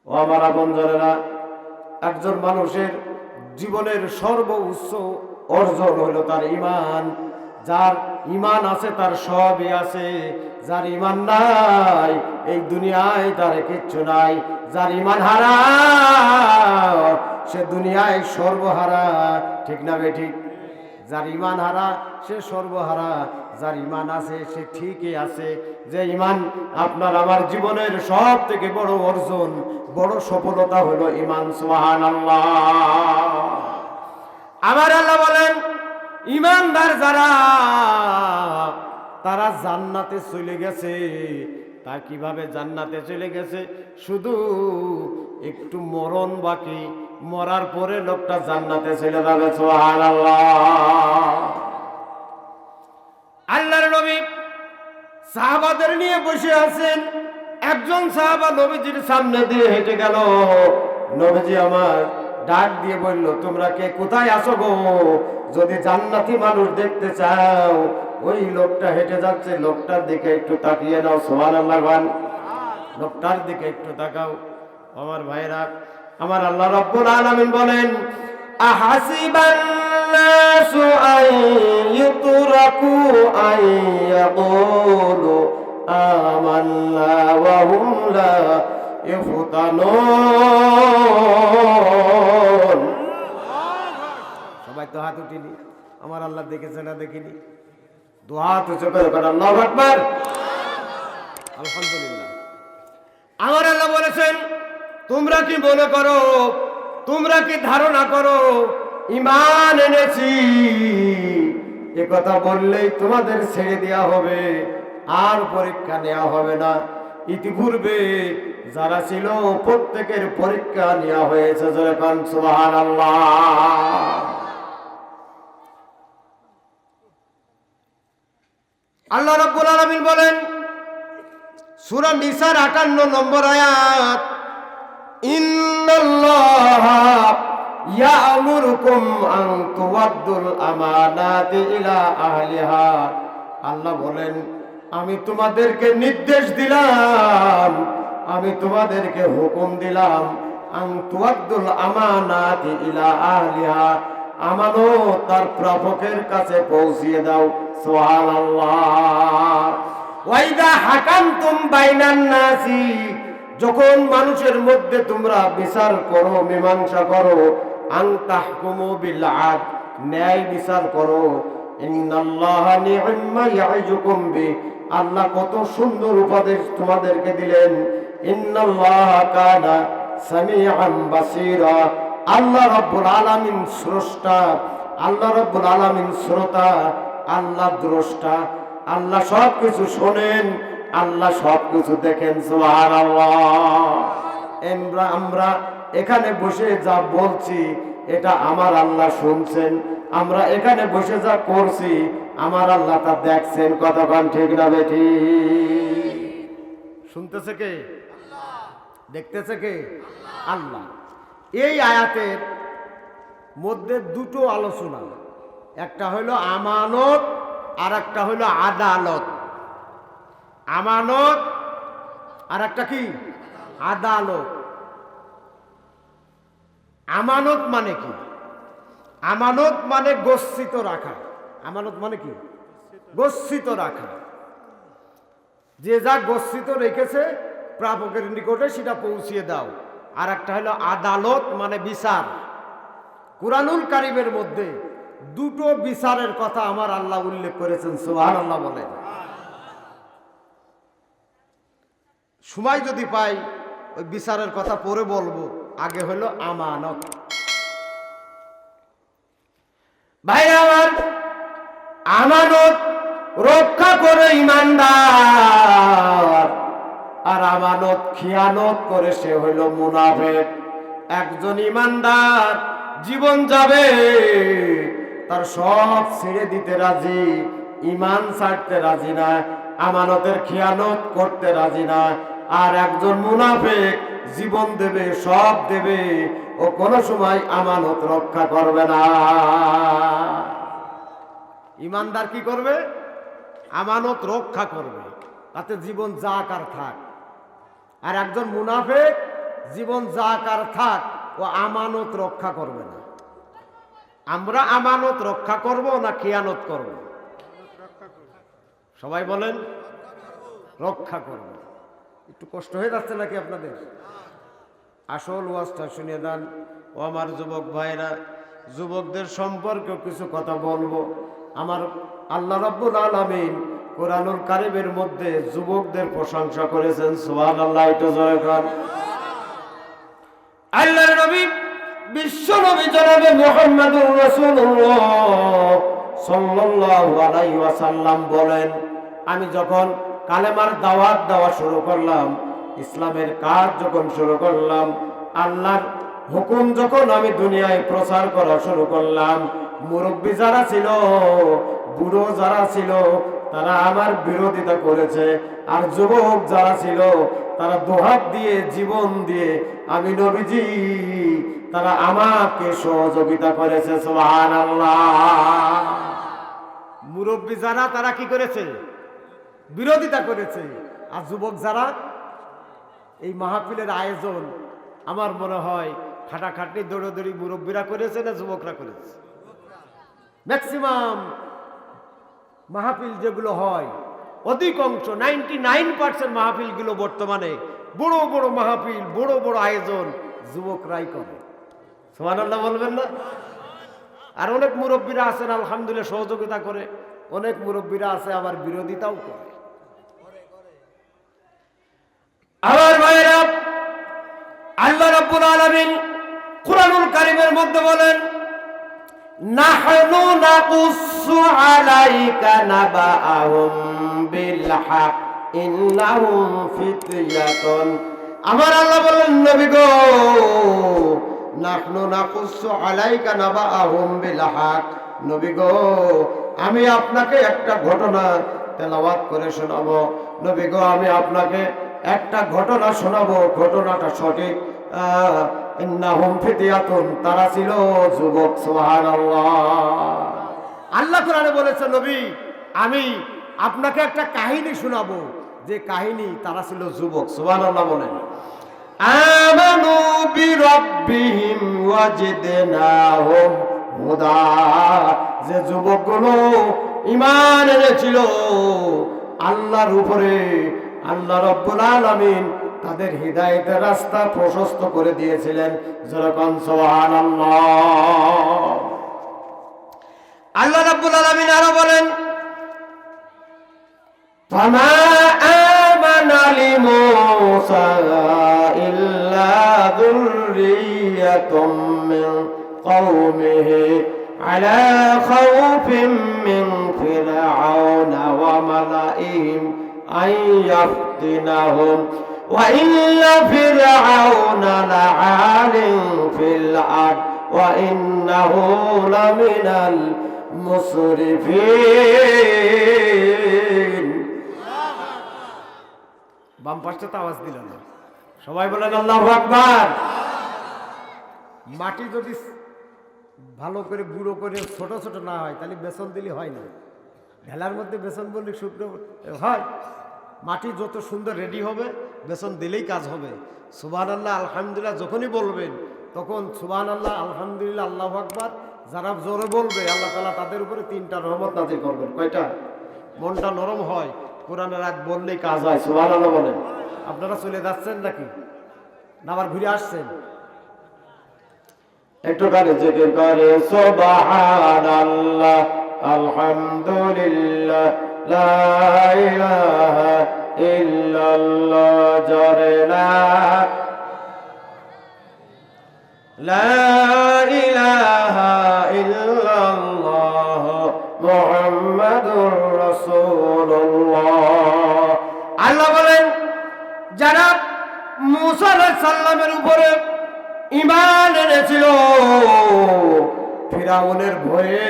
ও আমার আপনজনেরা, একজন মানুষের জীবনের সর্বোচ্চ অর্জন হলো তার ঈমান। যার ঈমান আছে তার সবই আছে, যার ঈমান নাই এই দুনিয়ায় তার কিচ্ছু নাই। যার ঈমান হারা সে দুনিয়ায় সর্বহারা, ঠিক না বেঠিক? যার ঈমান হারা সে সর্বহারা, যার ঈমান আছে সে ঠিকই আছে। যে ঈমান আপনার আমার জীবনের সব থেকে বড় অর্জন, বড় সফলতা হলো ঈমান। সুবহানাল্লাহ। আমার আল্লাহ বলেন, ঈমানদার যারা তারা জান্নাতে চলে গেছে। তা কিভাবে জান্নাতে চলে গেছে? শুধু একটু মরণ বাকি, মরার পরে লোকটা জান্নাতে চলে যাবে। সুবহানাল্লাহ। আল্লাহর নবী সাহাবাদের নিয়ে বসে আছেন। একজন সাহাবা নবীজির সামনে দিয়ে হেঁটে গেল। নবীজি আমার ডাক দিয়ে বলল, তোমরা কে কোথায় আসো গো? যদি জান্নাতি মানুষ দেখতে চাও, ওই লোকটা হেঁটে যাচ্ছে, লোকটার দিকে একটু তাকিয়ে নাও। সুবহানাল্লাহ। লোকটার দিকে একটু তাকাও। আমার ভাইরা, আমার আল্লাহ রাব্বুল আলামিন বলেন, আহাসিবান নাসু আন ইউতরাকু আন ইয়াকুলু আমান্না ওয়া হুম লা ইফতানুন। সবাই তো হাত উঠিনি, আমার আল্লাহ দেখেছে না দেখিনি? দু হাত উঁচু করে আল্লাহু আকবার, আলহামদুলিল্লাহ। আমার আল্লাহ বলেছেন, তোমরা কি মনে করো, তোমরা কি ধারণা করো ঈমান এনেছি এ কথা বললেই তোমাদের ছেড়ে দেওয়া হবে, আর পরীক্ষা নেওয়া হবে না? ইতিপূর্বে যারা ছিল প্রত্যেকের পরীক্ষা নেওয়া হয়েছে। যখন সুবহানাল্লাহ। আল্লাহ রাব্বুল আলামিন বলেন সূরা নিসার 58 নম্বর আয়াত, ইন্নাল্লাহা ইয়া'মুরুকুম আন তুওয়াদ্দুল আমানাতি ইলা আহলিহা। আল্লাহ বলেন, আমি তোমাদেরকে নির্দেশ দিলাম, আমি তোমাদেরকে হুকুম দিলাম, আন তুওয়াদ্দুল আমানাতি ইলা আহলিহা, আমানত তার প্রাপকের কাছে পৌঁছিয়ে দাও। সুবহানাল্লাহ। ওয়াইদা হাকামতুম বাইনান নাসি, যখন মানুষের মধ্যে তোমরা বিচার করো, মীমাংসা করো, আন তাহকুমু বিল আদল, ন্যায় বিচার করো। ইন্নাল্লাহা নি'ম্মা ইয়া'iজুকুম বি, আল্লাহ কত সুন্দর উপদেশ তোমাদেরকে দিলেন। ইন্নাল্লাহা কানা সামিআন বাসীরা, আল্লাহ রাব্বুল আলামিন স্রষ্টা, আল্লাহ রাব্বুল আলামিন শ্রোতা, আল্লাহ দ্রষ্টা, আল্লাহ সব কিছু শোনেন, আল্লাহ সব কিছু দেখেন। সুবহানাল্লাহ। আমরা এখানে বসে যা বলছি এটা আমার আল্লাহ শুনছেন, আমরা এখানে বসে যা করছি আমার আল্লাহ তা দেখছেন। কতক্ষণ ঠিক না বেঠি? শুনতেছে কে? দেখতেছে কে? আল্লাহ। এই আয়াতের মধ্যে দুটো আলোচনা, একটা হলো আমানত আর একটা হলো আদালত। আমানত আর একটা কি? আদালত। আমানত মানে কি? আমানত মানে গচ্ছিত রাখা। আমানত মানে কি? গচ্ছিত রাখা। যে যা গচ্ছিত রেখেছে প্রাপকের নিকটে সেটা পৌঁছিয়ে দাও। আর একটা হলো আদালত মানে বিচার। কুরআনুল কারীমের মধ্যে দুটো বিচারের কথা আমার আল্লাহ উল্লেখ করেছেন। সুবহানাল্লাহ বলেন। সময় যদি পাই ওই বিচারের কথা পরে বলবো। আগে হলো আমানত। ভাই আমার, আমানত রক্ষা করে ঈমানদার, আর আমানত খিয়ানত করে সে হইল মুনাফিক। একজন ঈমানদার জীবন যাবে তার সব ছেড়ে দিতে রাজি, ঈমান ছাড়তে রাজি না, আমানতের খিয়ানত করতে রাজি না। আর একজন মুনাফিক জীবন দেবে, সব দেবে, ও কোনো সময় আমানত রক্ষা করবে না। ঈমানদার কি করবে? আমানত রক্ষা করবে, তাতে জীবন যাক আর থাক। আর একজন মুনাফিক জীবন যাক আর থাক, ও আমানত রক্ষা করবে না। আমরা আমানত রক্ষা করব না খেয়ানত করব? সবাই বলেন রক্ষা করব। একটু কষ্ট হয়ে যাচ্ছে নাকি আপনাদের? আসল ওয়াজটা শুনে দেন। ও আমার যুবক ভাইরা, যুবকদের সম্পর্কে কিছু কথা বলবো। আমার আল্লাহ রাব্বুল আলামিন কোরআনুল কারীমের মধ্যে যুবকদের প্রশংসা করেছেন। সুবহানাল্লাহ, একটু জোরে কর। আল্লাহর নবী, বিশ্ব নবী জনাবে মুহাম্মদুর রাসূলুল্লাহ সাল্লাল্লাহু আলাইহি ওয়াসাল্লাম বলেন, আমি যখন কালেমার দাওয়াত দেওয়া শুরু করলাম, ইসলামের কাজ যখন শুরু করলাম, আল্লাহর হুকুম যখন আমি দুনিয়ায় প্রচার করা শুরু করলাম, মুরব্বী যারা ছিল, বুড়ো যারা ছিল, তারা আমার বিরোধিতা করেছে। আর যুবক যারা ছিল, তারা দুহাত দিয়ে জীবন দিয়ে আমি নবীজি, তারা আমাকে সহযোগিতা করেছে। সুবহানাল্লাহ। মুরব্বী যারা, তারা কি করেছে? বিরোধিতা করেছে। আর যুবক যারা, এই মাহফিলের আয়োজন আমার মনে হয় খাটাখাটনি দৌড়াদৌড়ি মুরব্বীরা করেছে না যুবকরা করেছে? ম্যাক্সিমাম মাহফিল যেগুলো হয়, অধিকাংশ 99% মাহফিলগুলো বর্তমানে বড় বড় মাহফিল, বড় বড় আয়োজন যুবকরাই করে। সুবহানাল্লাহ বলবেন না? আর অনেক মুরব্বীরা আছেন আলহামদুলিল্লাহ সহযোগিতা করে, অনেক মুরব্বীরা আছে আবার বিরোধিতাও করে। আমার ভাইরা, আল্লাহ রাব্বুল আলামিন কুরআনুল কারীমের মধ্যে বলেন, নাহনু নাকুসু আলাইকা নাবাআহুম বিল হক ইন্নাহুম ফিতয়াতুন। আমার আল্লাহ বলেন, নবী গো, নাহনু নাকুসু আলাইকা নাবাআহুম বিল হক, নবী গো, আমি আপনাকে একটা ঘটনা তেলাওয়াত করে শোনাবো। নবী গো, আমি আপনাকে একটা ঘটনা শোনাবো, ঘটনাটা সঠিক। ইন্নাহুম ফিতয়াতুন, তারা ছিল যুবক। সুবহানাল্লাহ। আল্লাহ কোরআনে বলেছে, নবী, আমি আপনাকে একটা কাহিনী শোনাবো, যে কাহিনী তারা ছিল যুবক। সুবহানাল্লাহ বলেন। আমানু বিরাব্বিহিম ওয়াজিদনাহুম হুদা, যে যুবকগুলো ঈমান এনেছিল আল্লাহর উপরে, আল্লাহ রাব্বুল আলামিন তাদের হিদায়াতের রাস্তা প্রশস্ত করে দিয়েছিলেন। যেরকম সুবহানাল্লাহ। আল্লাহ রাব্বুল আলামিন আরো বলেন, ফামা আমানা লিমূসা ইল্লা যুররিয়াতুম মিন কওমিহি আলা খাউফিম মিন ফিরআউনা ওয়া মালাইহিম আন ইয়াফতিনাহুম ওয়া ইন্না ফিরআউনা লাআলিন ফিল আরদ ওয়া ইন্নাহু লামিনাল মুসরিফিন। বাম পাশটা তো আওয়াজ দিল না, সবাই বলেন আল্লাহু আকবার। মাটি যদি ভালো করে গুঁড়ো করে ছোট ছোট না হয়, তাহলে বেসন দিলে হয় না। ঢেলার মধ্যে বেসন বললে শুকনো হয়। মাটি যত সুন্দর রেডি হবে, বেসন দিলেই কাজ হবে। সুবহানাল্লাহ আলহামদুলিল্লাহ যখনই বলবেন, তখন সুবহানাল্লাহ আলহামদুলিল্লাহ আল্লাহু আকবার যারা জোরে বলবে, আল্লাহ তাআলা তাদের উপরে 3টা রহমত নাযিল করবেন। কয়টা? মনটা নরম হয়, কোরআনের আয়াত বললেই কাজ হয়। সুবহানাল্লাহ বলেন। আপনারা চলে যাচ্ছেন নাকি না আবার ঘুরে আসছেন? একটু গানে জিকির করে সুবহানাল্লাহ আলহামদুলিল্লাহ লা ইলাহা ইল্লাল্লাহ, জোরে লা ইলাহা ইল্লাল্লাহ মুহাম্মাদুর রাসূলুল্লাহ। আল্লাহ বলেন, যারা মুসা আলাইহিস সালামের উপরে ঈমান এনেছিল, ফিরাউনের ভয়ে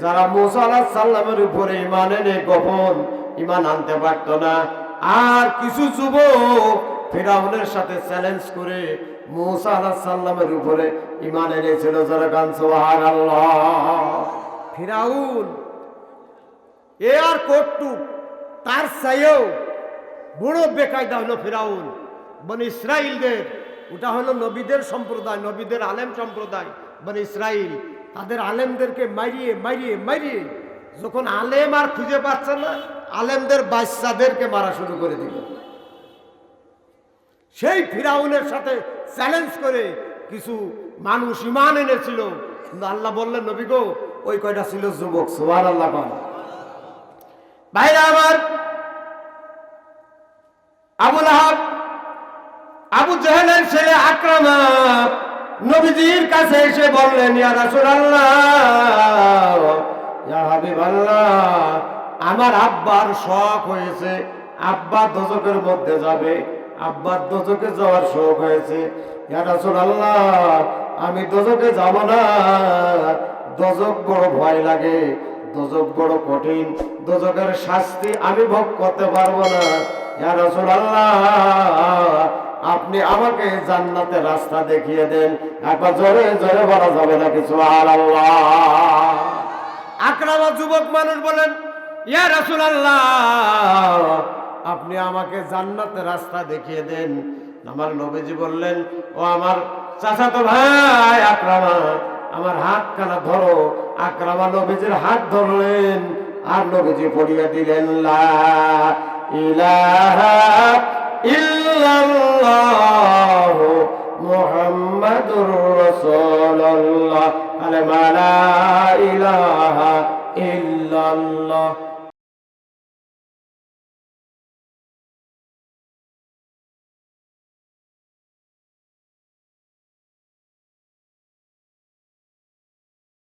যারা মুসা আলাইহিস সালামের উপরে ঈমান এনে গোপন ঈমান আনতে পারত না, আর কিছু যুবক ফিরাউনের সাথে চ্যালেঞ্জ করে মুসা আলাইহিস সালামের উপরে ঈমান এনেছিল। যারা গান সুবহানাল্লাহ। ফিরাউন এ আর কটুক, তার চাইও বড় বেকায়দা হলো ফিরাউন। বনি ইসরাইলদের ওটা হলো নবীদের সম্প্রদায়, নবীদের আলেম সম্প্রদায় মানে ইসরাইল। তাদের আলেমদেরকে মারিয়ে মারিয়ে মারিয়ে যখন আলেম আর খুঁজে পাচ্ছে না, আলেমদের বাচ্চাদেরকে মারা শুরু করে দিল। সেই ফিরাউনের সাথে চ্যালেঞ্জ করে কিছু মানুষ ঈমান এনেছিল, কিন্তু আল্লাহ বললেন নবী গো ওই কয়টা ছিল যুবক। সুবহানাল্লাহ। ভাইরা আমার, আবু লাহাব, আবু জাহেলের ছেলে আকরামা নবীজির কাছে এসে বললেন ইয়া রাসূলুল্লাহ, ইয়া হাবিবাল্লাহ, আমার আব্বার শখ হয়েছে, আব্বা দোজখের মধ্যে যাবে, আব্বার দোজখে যাওয়ার শখ হয়েছে। ইয়া রাসূলুল্লাহ, আমি দোজখে যাব না, দোজখ বড় ভয় লাগে, দোজখ বড় কঠিন, দোজখের শাস্তি আমি ভোগ করতে পারবো না। ইয়া রাসূলুল্লাহ, আপনি আমাকে জান্নাতের রাস্তা দেখিয়ে দেন। একবার জোরে জোরে বলা যাবে নাকি সুবহানাল্লাহ? আকরামা যুবক মানুষ বলেন ইয়া রাসূলুল্লাহ, আপনি আমাকে জান্নাতের রাস্তা দেখিয়ে দেন। আমার নবীজি বললেন ও আমার চাচাতো ভাই আকরামা, আমার হাত খানা ধরো। আকরামা নবীজির হাত ধরলেন আর নবীজি পড়িয়ে দিলেন লা ইলাহা ইল্লাল্লাহু মুহাম্মাদুর রাসূলুল্লাহ, কালেমা লা ইলাহা ইল্লাল্লাহ